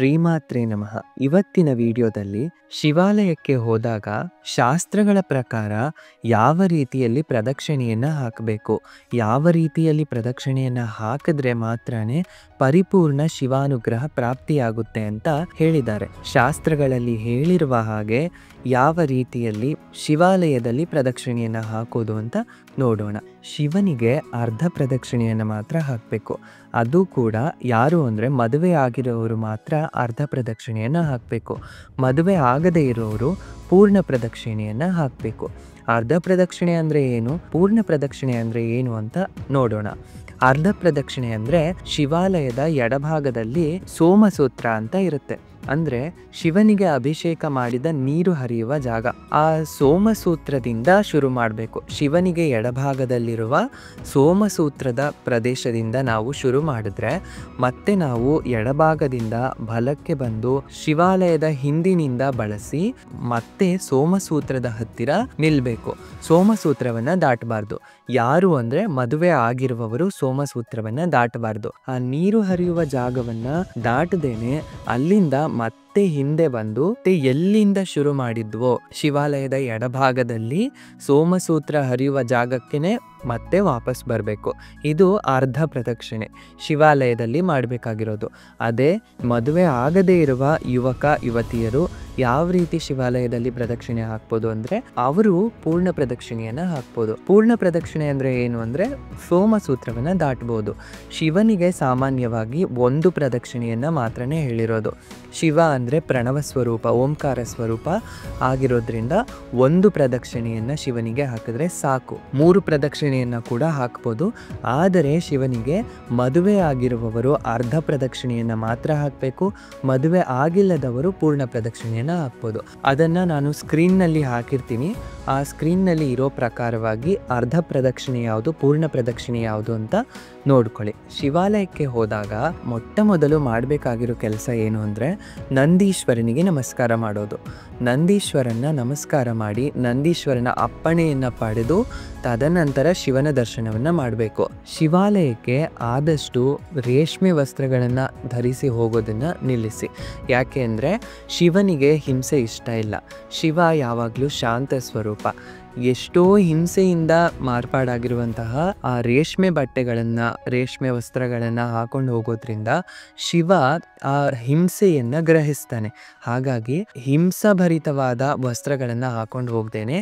ಶ್ರೀಮಾತ್ರೇ ನಮಃ. ಇವತ್ತಿನ ವಿಡಿಯೋದಲ್ಲಿ ಶಿವಾಲಯಕ್ಕೆ ಹೋದಾಗ ಶಾಸ್ತ್ರಗಳ ಪ್ರಕಾರ ಯಾವ ರೀತಿಯಲ್ಲಿ ಪ್ರದಕ್ಷಿಣೆಯನ್ನು ಹಾಕಬೇಕು, ಯಾವ ರೀತಿಯಲ್ಲಿ ಪ್ರದಕ್ಷಿಣೆಯನ್ನು ಹಾಕಿದ್ರೆ ಮಾತ್ರನೇ ಪರಿಪೂರ್ಣ ಶಿವಾನುಗ್ರಹ ಪ್ರಾಪ್ತಿಯಾಗುತ್ತೆ ಅಂತ ಹೇಳಿದ್ದಾರೆ. ಶಾಸ್ತ್ರಗಳಲ್ಲಿ ಹೇಳಿರುವ ಹಾಗೆ ಯಾವ ರೀತಿಯಲ್ಲಿ ಶಿವಾಲಯದಲ್ಲಿ ಪ್ರದಕ್ಷಿಣೆಯನ್ನು ಹಾಕೋದು ಅಂತ ನೋಡೋಣ. ಶಿವನಿಗೆ ಅರ್ಧ ಪ್ರದಕ್ಷಿಣೆಯನ್ನು ಮಾತ್ರ ಹಾಕಬೇಕು. ಅದು ಕೂಡ ಯಾರು ಅಂದರೆ ಮದುವೆ ಆಗಿರೋರು ಮಾತ್ರ ಅರ್ಧ ಪ್ರದಕ್ಷಿಣೆಯನ್ನು ಹಾಕಬೇಕು. ಮದುವೆ ಆಗದೇ ಇರೋರು ಪೂರ್ಣ ಪ್ರದಕ್ಷಿಣೆಯನ್ನು ಹಾಕಬೇಕು. ಅರ್ಧ ಪ್ರದಕ್ಷಿಣೆ ಅಂದರೆ ಏನು, ಪೂರ್ಣ ಪ್ರದಕ್ಷಿಣೆ ಅಂದರೆ ಏನು ಅಂತ ನೋಡೋಣ. ಅರ್ಧ ಪ್ರದಕ್ಷಿಣೆ ಅಂದರೆ ಶಿವಾಲಯದ ಎಡಭಾಗದಲ್ಲಿ ಸೋಮಸೂತ್ರ ಅಂತ ಇರುತ್ತೆ. ಅಂದರೆ ಶಿವನಿಗೆ ಅಭಿಷೇಕ ಮಾಡಿದ ನೀರು ಹರಿಯುವ ಜಾಗ. ಆ ಸೋಮಸೂತ್ರದಿಂದ ಶುರು ಮಾಡಬೇಕು. ಶಿವನಿಗೆ ಎಡಭಾಗದಲ್ಲಿರುವ ಸೋಮಸೂತ್ರದ ಪ್ರದೇಶದಿಂದ ನಾವು ಶುರು ಮಾಡಿದ್ರೆ ಮತ್ತೆ ನಾವು ಎಡಭಾಗದಿಂದ ಬಲಕ್ಕೆ ಬಂದು ಶಿವಾಲಯದ ಹಿಂದಿನಿಂದ ಬಳಸಿ ಮತ್ತೆ ಸೋಮಸೂತ್ರದ ಹತ್ತಿರ ನಿಲ್ಲಬೇಕು. ಸೋಮಸೂತ್ರವನ್ನು ದಾಟಬಾರ್ದು. ಯಾರು ಅಂದರೆ ಮದುವೆ ಆಗಿರುವವರು ಸೋಮಸೂತ್ರವನ್ನು ದಾಟಬಾರ್ದು. ಆ ನೀರು ಹರಿಯುವ ಜಾಗವನ್ನು ದಾಟದೇನೆ ಅಲ್ಲಿಂದ ಮತ್ತೆ ಹಿಂದೆ ಬಂದು ಎಲ್ಲಿಂದ ಶುರು ಮಾಡಿದ್ವೋ ಶಿವಾಲಯದ ಎಡಭಾಗದಲ್ಲಿ ಸೋಮಸೂತ್ರ ಹರಿಯುವ ಜಾಗಕ್ಕೇನೆ ಮತ್ತೆ ವಾಪಸ್ ಬರಬೇಕು. ಇದು ಅರ್ಧ ಪ್ರದಕ್ಷಿಣೆ ಶಿವಾಲಯದಲ್ಲಿ ಮಾಡಬೇಕಾಗಿರೋದು. ಅದೇ ಮದುವೆ ಆಗದೇ ಇರುವ ಯುವಕ ಯುವತಿಯರು ಯಾವ ರೀತಿ ಶಿವಾಲಯದಲ್ಲಿ ಪ್ರದಕ್ಷಿಣೆ ಹಾಕ್ಬೋದು ಅಂದರೆ ಅವರು ಪೂರ್ಣ ಪ್ರದಕ್ಷಿಣೆಯನ್ನು ಹಾಕ್ಬೋದು. ಪೂರ್ಣ ಪ್ರದಕ್ಷಿಣೆ ಅಂದರೆ ಏನು ಅಂದರೆ ಸೋಮಸೂತ್ರವನ್ನು ದಾಟ್ಬೋದು. ಶಿವನಿಗೆ ಸಾಮಾನ್ಯವಾಗಿ ಒಂದು ಪ್ರದಕ್ಷಿಣೆಯನ್ನು ಮಾತ್ರನೇ ಹೇಳಿರೋದು. ಶಿವ ಅಂದರೆ ಪ್ರಣವ ಸ್ವರೂಪ, ಓಂಕಾರ ಸ್ವರೂಪ ಆಗಿರೋದ್ರಿಂದ ಒಂದು ಪ್ರದಕ್ಷಿಣೆಯನ್ನು ಶಿವನಿಗೆ ಹಾಕಿದ್ರೆ ಸಾಕು. 3 ಪ್ರದಕ್ಷಿಣೆಯನ್ನು ಕೂಡ ಹಾಕ್ಬೋದು. ಆದರೆ ಶಿವನಿಗೆ ಮದುವೆ ಆಗಿರುವವರು ಅರ್ಧ ಪ್ರದಕ್ಷಿಣೆಯನ್ನು ಮಾತ್ರ ಹಾಕಬೇಕು. ಮದುವೆ ಆಗಿಲ್ಲದವರು ಪೂರ್ಣ ಪ್ರದಕ್ಷಿಣೆಯನ್ನು ಹಾಕ್ಬೋದು. ಅದನ್ನು ನಾನು ಸ್ಕ್ರೀನ್ನಲ್ಲಿ ಹಾಕಿರ್ತೀನಿ. ಆ ಸ್ಕ್ರೀನ್ನಲ್ಲಿ ಇರೋ ಪ್ರಕಾರವಾಗಿ ಅರ್ಧ ಪ್ರದಕ್ಷಿಣೆ ಯಾವುದು, ಪೂರ್ಣ ಪ್ರದಕ್ಷಿಣೆ ಯಾವುದು ಅಂತ ನೋಡ್ಕೊಳ್ಳಿ. ಶಿವಾಲಯಕ್ಕೆ ಹೋದಾಗ ಮೊಟ್ಟ ಮೊದಲು ಮಾಡಬೇಕಾಗಿರೋ ಕೆಲಸ ಏನು ಅಂದರೆ ನಂದೀಶ್ವರನಿಗೆ ನಮಸ್ಕಾರ ಮಾಡೋದು. ನಂದೀಶ್ವರನ ನಮಸ್ಕಾರ ಮಾಡಿ ನಂದೀಶ್ವರನ ಅಪ್ಪಣೆಯನ್ನು ಪಡೆದು ತದನಂತರ ಶಿವನ ದರ್ಶನವನ್ನು ಮಾಡಬೇಕು. ಶಿವಾಲಯಕ್ಕೆ ಆದಷ್ಟು ರೇಷ್ಮೆ ವಸ್ತ್ರಗಳನ್ನು ಧರಿಸಿ ಹೋಗೋದನ್ನು ನಿಲ್ಲಿಸಿ. ಯಾಕೆ ಅಂದರೆ ಶಿವನಿಗೆ ಹಿಂಸೆ ಇಷ್ಟ ಇಲ್ಲ. ಶಿವ ಯಾವಾಗಲೂ ಶಾಂತ ಸ್ವರೂಪ. ಎಷ್ಟೋ ಹಿಂಸೆಯಿಂದ ಮಾರ್ಪಾಡಾಗಿರುವಂತಹ ಆ ರೇಷ್ಮೆ ಬಟ್ಟೆಗಳನ್ನು, ರೇಷ್ಮೆ ವಸ್ತ್ರಗಳನ್ನು ಹಾಕೊಂಡು ಹೋಗೋದ್ರಿಂದ ಶಿವ ಆ ಹಿಂಸೆಯನ್ನು ಗ್ರಹಿಸ್ತಾನೆ. ಹಾಗಾಗಿ ಹಿಂಸಾಭರಿತವಾದ ವಸ್ತ್ರಗಳನ್ನು ಹಾಕೊಂಡು ಹೋಗ್ದೇನೆ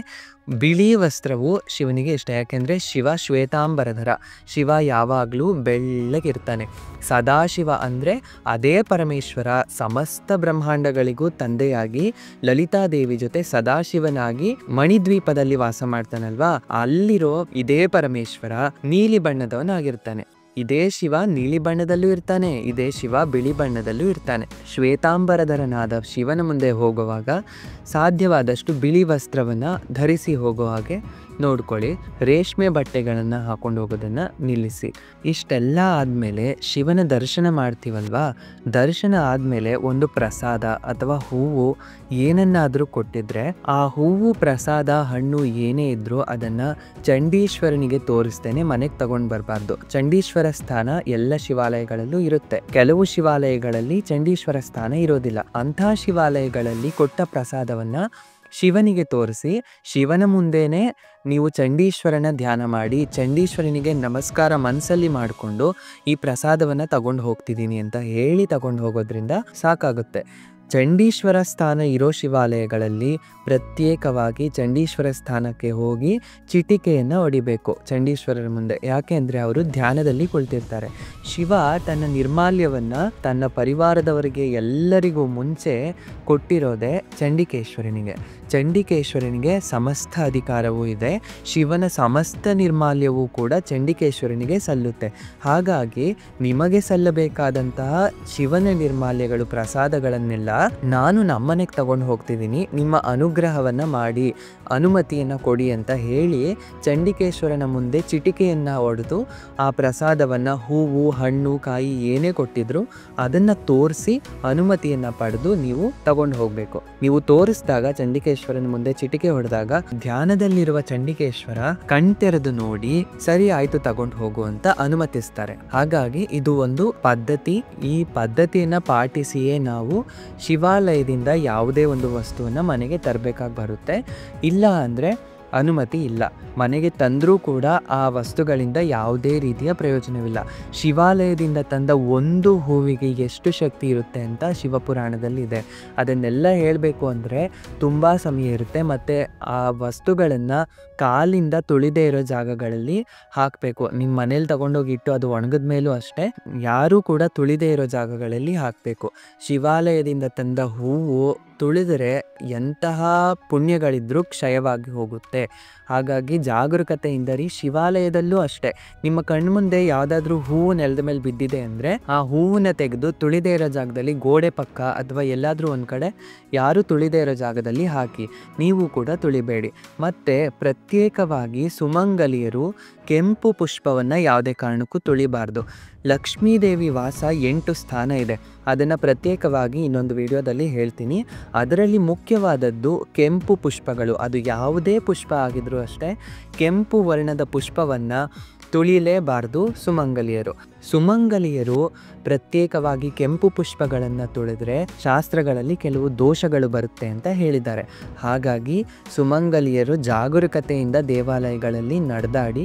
ಬಿಳಿ ವಸ್ತ್ರವು ಶಿವನಿಗೆ ಇಷ್ಟ. ಯಾಕೆಂದರೆ ಶಿವ ಶ್ವೇತಾಂಬರಧರ. ಶಿವ ಯಾವಾಗಲೂ ಬೆಳ್ಳಗಿರ್ತಾನೆ. ಸದಾಶಿವ ಅಂದರೆ ಅದೇ ಪರಮೇಶ್ವರ. ಸಮಸ್ತ ಬ್ರಹ್ಮಾಂಡಗಳಿಗೂ ತಂದೆಯಾಗಿ ಲಲಿತಾದೇವಿ ಜೊತೆ ಸದಾಶಿವನಾಗಿ ಮಣಿದ್ವೀಪದಲ್ಲಿ ವಾಸ ಮಾಡ್ತಾನಲ್ವಾ, ಅಲ್ಲಿರೋ ಇದೇ ಪರಮೇಶ್ವರ ನೀಲಿ ಬಣ್ಣದವನಾಗಿರ್ತಾನೆ. ಇದೇ ಶಿವ ನೀಲಿ ಬಣ್ಣದಲ್ಲೂ ಇರ್ತಾನೆ, ಇದೇ ಶಿವ ಬಿಳಿ ಬಣ್ಣದಲ್ಲೂ ಇರ್ತಾನೆ. ಶ್ವೇತಾಂಬರಧರನಾದ ಶಿವನ ಮುಂದೆ ಹೋಗುವಾಗ ಸಾಧ್ಯವಾದಷ್ಟು ಬಿಳಿ ವಸ್ತ್ರವನ್ನು ಧರಿಸಿ ಹೋಗೋ ಹಾಗೆ ನೋಡ್ಕೊಳ್ಳಿ. ರೇಷ್ಮೆ ಬಟ್ಟೆಗಳನ್ನು ಹಾಕೊಂಡು ಹೋಗೋದನ್ನು ನಿಲ್ಲಿಸಿ. ಇಷ್ಟೆಲ್ಲ ಆದಮೇಲೆ ಶಿವನ ದರ್ಶನ ಮಾಡ್ತೀವಲ್ವಾ, ದರ್ಶನ ಆದಮೇಲೆ ಒಂದು ಪ್ರಸಾದ ಅಥವಾ ಹೂವು ಏನನ್ನಾದರೂ ಕೊಟ್ಟಿದ್ರೆ ಆ ಹೂವು, ಪ್ರಸಾದ, ಹಣ್ಣು ಏನೇ ಇದ್ರೂ ಅದನ್ನು ಚಂಡೀಶ್ವರನಿಗೆ ತೋರಿಸ್ತೇನೆ ಮನೆಗೆ ತಗೊಂಡು ಬರಬಾರ್ದು. ಚಂಡೀಶ್ವರ ಸ್ಥಾನ ಎಲ್ಲ ಶಿವಾಲಯಗಳಲ್ಲೂ ಇರುತ್ತೆ. ಕೆಲವು ಶಿವಾಲಯಗಳಲ್ಲಿ ಚಂಡೀಶ್ವರ ಸ್ಥಾನ ಇರೋದಿಲ್ಲ. ಅಂಥ ಶಿವಾಲಯಗಳಲ್ಲಿ ಕೊಟ್ಟ ಪ್ರಸಾದವನ್ನು ಶಿವನಿಗೆ ತೋರಿಸಿ ಶಿವನ ಮುಂದೆನೇ ನೀವು ಚಂಡೀಶ್ವರನ ಧ್ಯಾನ ಮಾಡಿ ಚಂಡೀಶ್ವರನಿಗೆ ನಮಸ್ಕಾರ ಮನಸ್ಸಲ್ಲಿ ಮಾಡಿಕೊಂಡು ಈ ಪ್ರಸಾದವನ್ನು ತಗೊಂಡು ಹೋಗ್ತಿದ್ದೀನಿ ಅಂತ ಹೇಳಿ ತಗೊಂಡು ಹೋಗೋದ್ರಿಂದ ಸಾಕಾಗುತ್ತೆ. ಚಂಡೀಶ್ವರ ಸ್ಥಾನ ಇರೋ ಶಿವಾಲಯಗಳಲ್ಲಿ ಪ್ರತ್ಯೇಕವಾಗಿ ಚಂಡೀಶ್ವರ ಸ್ಥಾನಕ್ಕೆ ಹೋಗಿ ಚಿಟಿಕೆಯನ್ನು ಹೊಡಿಬೇಕು ಚಂಡೀಶ್ವರರ ಮುಂದೆ. ಯಾಕೆ ಅಂದರೆ ಅವರು ಧ್ಯಾನದಲ್ಲಿ ಕುಳಿತಿರ್ತಾರೆ. ಶಿವ ತನ್ನ ನಿರ್ಮಾಲ್ಯವನ್ನು ತನ್ನ ಪರಿವಾರದವರಿಗೆ ಎಲ್ಲರಿಗೂ ಮುಂಚೆ ಕೊಟ್ಟಿರೋದೇ ಚಂಡಿಕೇಶ್ವರನಿಗೆ. ಚಂಡಿಕೇಶ್ವರನಿಗೆ ಸಮಸ್ತ ಅಧಿಕಾರವೂ ಇದೆ. ಶಿವನ ಸಮಸ್ತ ನಿರ್ಮಾಲ್ಯವೂ ಕೂಡ ಚಂಡಿಕೇಶ್ವರನಿಗೆ ಸಲ್ಲುತ್ತೆ. ಹಾಗಾಗಿ ನಿಮಗೆ ಸಲ್ಲಬೇಕಾದಂತಹ ಶಿವನ ನಿರ್ಮಾಲ್ಯಗಳು, ಪ್ರಸಾದಗಳನ್ನೆಲ್ಲ ನಾನು ನಮ್ಮನೆಗೆ ತಗೊಂಡು ಹೋಗ್ತಿದ್ದೀನಿ, ನಿಮ್ಮ ಅನುಗ್ರಹವನ್ನು ಮಾಡಿ ಅನುಮತಿಯನ್ನು ಕೊಡಿ ಅಂತ ಹೇಳಿ ಚಂಡಿಕೇಶ್ವರನ ಮುಂದೆ ಚಿಟಿಕೆಯನ್ನು ಹೊಡೆದು ಆ ಪ್ರಸಾದವನ್ನು ಹೂವು ಹಣ್ಣು ಕಾಯಿ ಏನೇ ಕೊಟ್ಟಿದ್ರು ಅದನ್ನು ತೋರಿಸಿ ಅನುಮತಿಯನ್ನು ಪಡೆದು ನೀವು ತಗೊಂಡು ಹೋಗಬೇಕು. ನೀವು ತೋರಿಸಿದಾಗ ಚಂಡಿಕೇಶ್ವರನ ಮುಂದೆ ಚಿಟಿಕೆ ಹೊಡೆದಾಗ ಧ್ಯಾನದಲ್ಲಿರುವ ಚಂಡಿಕೇಶ್ವರ ಕಣ್ತೆರೆದು ನೋಡಿ ಸರಿ ಆಯ್ತು ತಗೊಂಡು ಹೋಗು ಅಂತ ಅನುಮತಿಸ್ತಾರೆ. ಹಾಗಾಗಿ ಇದು ಒಂದು ಪದ್ಧತಿ. ಈ ಪದ್ಧತಿಯನ್ನು ಪಾಟಿಸಿಯೇ ನಾವು ಶಿವಾಲಯದಿಂದ ಯಾವುದೇ ಒಂದು ವಸ್ತುವನ್ನು ಮನೆಗೆ ತರಬೇಕಾಗಿ ಬರುತ್ತೆ. ಇಲ್ಲ ಅಂದರೆ ಅನುಮತಿ ಇಲ್ಲ. ಮನೆಗೆ ತಂದರೂ ಕೂಡ ಆ ವಸ್ತುಗಳಿಂದ ಯಾವುದೇ ರೀತಿಯ ಪ್ರಯೋಜನವಿಲ್ಲ. ಶಿವಾಲಯದಿಂದ ತಂದ ಒಂದು ಹೂವಿಗೆ ಎಷ್ಟು ಶಕ್ತಿ ಇರುತ್ತೆ ಅಂತ ಶಿವಪುರಾಣದಲ್ಲಿ ಇದೆ. ಅದನ್ನೆಲ್ಲ ಹೇಳಬೇಕು ಅಂದರೆ ತುಂಬ ಸಮಯ ಇರುತ್ತೆ. ಮತ್ತು ಆ ವಸ್ತುಗಳನ್ನು ಕಾಲಿಂದ ತುಳಿದೇ ಇರೋ ಜಾಗಗಳಲ್ಲಿ ಹಾಕಬೇಕು. ನಿಮ್ಮ ಮನೇಲಿ ತಗೊಂಡೋಗಿ ಇಟ್ಟು ಅದು ಒಣಗಿದ ಮೇಲೂ ಅಷ್ಟೇ, ಯಾರೂ ಕೂಡ ತುಳಿದೇ ಇರೋ ಜಾಗಗಳಲ್ಲಿ ಹಾಕಬೇಕು. ಶಿವಾಲಯದಿಂದ ತಂದ ಹೂವು ತುಳಿದರೆ ಎಂತಹ ಪುಣ್ಯಗಳಿದ್ರೂ ಕ್ಷಯವಾಗಿ ಹೋಗುತ್ತೆ. ಹಾಗಾಗಿ ಜಾಗರೂಕತೆಯಿಂದರಿ. ಶಿವಾಲಯದಲ್ಲೂ ಅಷ್ಟೇ, ನಿಮ್ಮ ಕಣ್ಮುಂದೆ ಯಾವುದಾದ್ರೂ ಹೂವು ನೆಲದ ಮೇಲೆ ಬಿದ್ದಿದೆ ಅಂದರೆ ಆ ಹೂವನ್ನ ತೆಗೆದು ತುಳಿದೇ ಇರೋ ಜಾಗದಲ್ಲಿ ಗೋಡೆ ಪಕ್ಕ ಅಥವಾ ಎಲ್ಲಾದರೂ ಒಂದು ಕಡೆ ಯಾರೂ ತುಳಿದೇ ಇರೋ ಜಾಗದಲ್ಲಿ ಹಾಕಿ. ನೀವು ಕೂಡ ತುಳಿಬೇಡಿ. ಮತ್ತು ಪ್ರತ್ಯೇಕವಾಗಿ ಸುಮಂಗಲಿಯರು ಕೆಂಪು ಪುಷ್ಪವನ್ನು ಯಾವುದೇ ಕಾರಣಕ್ಕೂ ತುಳಿಬಾರ್ದು. ಲಕ್ಷ್ಮೀದೇವಿ ವಾಸ 8 ಸ್ಥಾನ ಇದೆ. ಅದನ್ನು ಪ್ರತ್ಯೇಕವಾಗಿ ಇನ್ನೊಂದು ವಿಡಿಯೋದಲ್ಲಿ ಹೇಳ್ತೀನಿ. ಅದರಲ್ಲಿ ಮುಖ್ಯವಾದದ್ದು ಕೆಂಪು ಪುಷ್ಪಗಳು. ಅದು ಯಾವುದೇ ಪುಷ್ಪ ಆಗಿದ್ರೂ ಅಷ್ಟೇ, ಕೆಂಪು ವರ್ಣದ ಪುಷ್ಪವನ್ನು ತುಳಿಲೇಬಾರ್ದು ಸುಮಂಗಲಿಯರು. ಸುಮಂಗಲಿಯರು ಪ್ರತ್ಯೇಕವಾಗಿ ಕೆಂಪು ಪುಷ್ಪಗಳನ್ನು ತುಳಿದ್ರೆ ಶಾಸ್ತ್ರಗಳಲ್ಲಿ ಕೆಲವು ದೋಷಗಳು ಬರುತ್ತೆ ಅಂತ ಹೇಳಿದ್ದಾರೆ. ಹಾಗಾಗಿ ಸುಮಂಗಲಿಯರು ಜಾಗರೂಕತೆಯಿಂದ ದೇವಾಲಯಗಳಲ್ಲಿ ನಡೆದಾಡಿ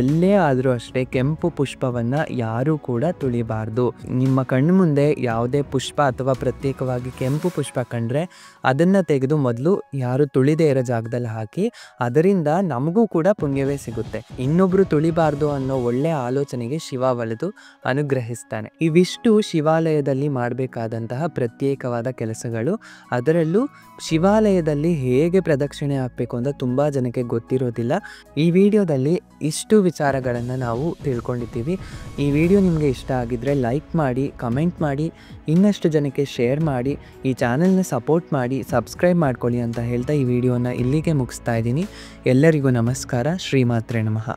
ಎಲ್ಲೇ ಆದರೂ ಅಷ್ಟೇ ಕೆಂಪು ಪುಷ್ಪವನ್ನು ಯಾರೂ ಕೂಡ ತುಳಿಬಾರ್ದು. ನಿಮ್ಮ ಕಣ್ಣು ಮುಂದೆ ಯಾವುದೇ ಪುಷ್ಪ ಅಥವಾ ಪ್ರತ್ಯೇಕವಾಗಿ ಕೆಂಪು ಪುಷ್ಪ ಕಂಡ್ರೆ ಅದನ್ನು ತೆಗೆದು ಮೊದಲು ಯಾರು ತುಳಿದೇ ಇರೋ ಜಾಗದಲ್ಲಿ ಹಾಕಿ. ಅದರಿಂದ ನಮಗೂ ಕೂಡ ಪುಣ್ಯವೇ ಸಿಗುತ್ತೆ. ಇನ್ನೊಬ್ಬರು ತುಳಿಬಾರ್ದು ಅನ್ನೋ ಒಳ್ಳೆಯ ಆಲೋಚನೆಗೆ ಶಿವ ಒಲಿದು ಅನುಗ್ರಹಿಸ್ತಾನೆ. ಇವಿಷ್ಟು ಶಿವಾಲಯದಲ್ಲಿ ಮಾಡಬೇಕಾದಂತಹ ಪ್ರತ್ಯೇಕವಾದ ಕೆಲಸಗಳು. ಅದರಲ್ಲೂ ಶಿವಾಲಯದಲ್ಲಿ ಹೇಗೆ ಪ್ರದಕ್ಷಿಣೆ ಹಾಕಬೇಕು ಅಂತ ತುಂಬ ಜನಕ್ಕೆ ಗೊತ್ತಿರೋದಿಲ್ಲ. ಈ ವಿಡಿಯೋದಲ್ಲಿ ಇಷ್ಟು ವಿಚಾರಗಳನ್ನು ನಾವು ತಿಳ್ಕೊಂಡಿದ್ದೀವಿ. ಈ ವಿಡಿಯೋ ನಿಮಗೆ ಇಷ್ಟ ಆಗಿದ್ದರೆ ಲೈಕ್ ಮಾಡಿ, ಕಮೆಂಟ್ ಮಾಡಿ, ಇನ್ನಷ್ಟು ಜನಕ್ಕೆ ಶೇರ್ ಮಾಡಿ, ಈ ಚಾನೆಲ್ನ ಸಪೋರ್ಟ್ ಮಾಡಿ, ಸಬ್ಸ್ಕ್ರೈಬ್ ಮಾಡ್ಕೊಳ್ಳಿ ಅಂತ ಹೇಳ್ತಾ ಈ ವಿಡಿಯೋನ ಇಲ್ಲಿಗೆ ಮುಗಿಸ್ತಾ ಇದ್ದೀನಿ. ಎಲ್ಲರಿಗೂ ನಮಸ್ಕಾರ. ಶ್ರೀಮಾತ್ರೆ ನಮಃ.